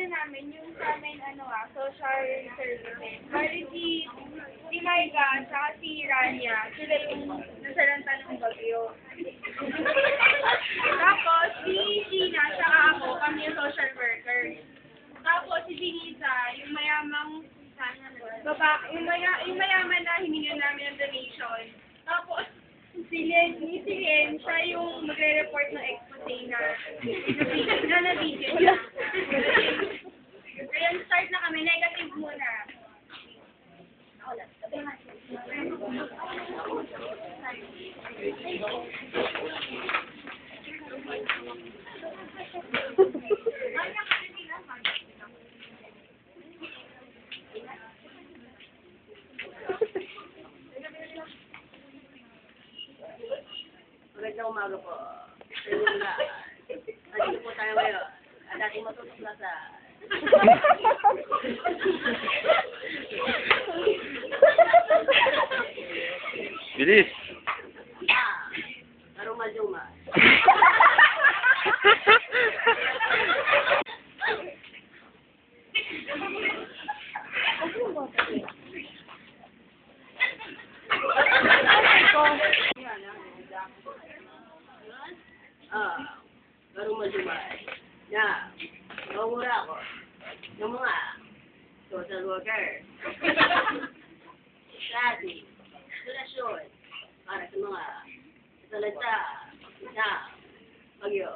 namin, yung sa amin, social services. Bali si Maika, saka si Rania, sila yung nasalanta ng bagyo. Tapos, si Gina, saka ako, kami yung social worker. Tapos, si Denisa, yung mayamang, yung mayaman na hiningan namin ng donation. Tapos, si Len, siya yung magre-report ng expose na video niya. Kaya start na kami, negative muna. Magandang umaga po. Nandito po tayo ngayon. At ating matutuklasan. Bilis! Maruma-juma. Maruma-juma. Na, mawura ako ng mga social worker. Study, donasyon, para sa mga salanta na bagyo.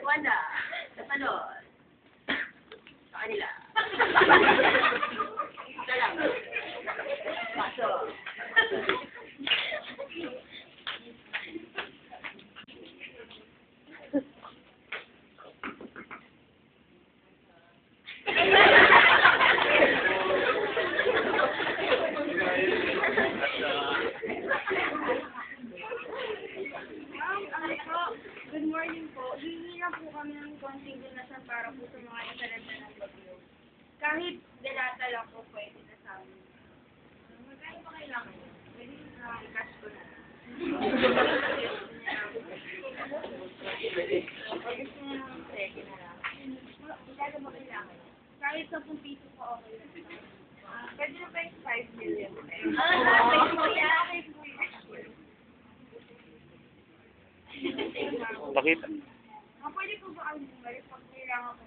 Wanda, kasalon, sa kanila. Salamat. Paso. Good morning po. Hihingi lang po kami ng konting donasyon para po sa mga nasalanta ng bagyo. Kahit delata lang po pwede na sa amin. Magkano pa kailangan? Pwede cash ko na. Gusto niya ng cheque na lang. Magkano ba kailangan? Kahit 10 piso po okay na. Pwede na pa yung 5 million. Pakita. Pwede po ba ang bumalik pag kailangan po?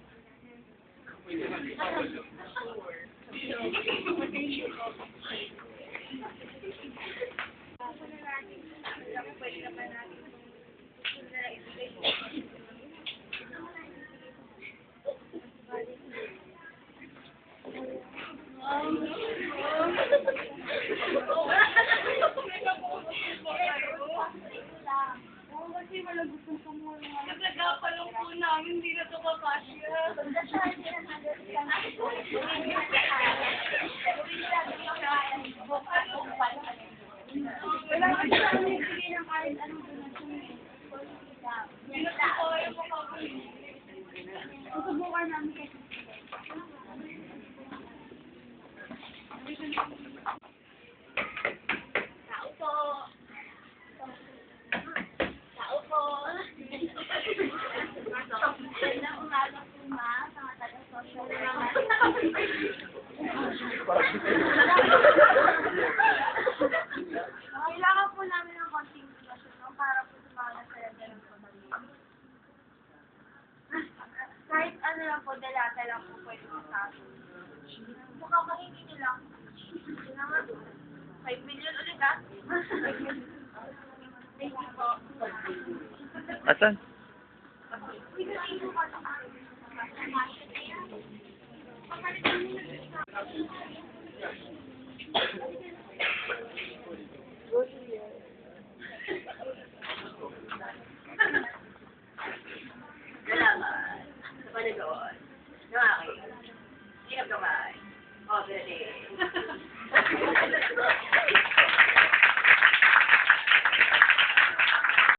Pwede na ba natin ibigay po? Kasi wala gustong tumulong. Nagagapalang po namin, hindi na ito kakasya. Wala kasi sa amin ibigay ng kahit anong donasyon. Hindi na po kaya makakalimutan. Susubukan namin kasi. Tao po. Magandang umaga po, ma, sa mga taga-social kailangan po namin ng konting donasyon para po sa mga nasalanta ng pamilya. Kahit ano lang po, dalata lang po pwede po sa akin. Mukhang mahingi nyo lang. Hindi naman, 5 million ulit ah. Thank you po. Asan? Salamat sa panonood ng aking Sinap Kamay. Oh, pwede.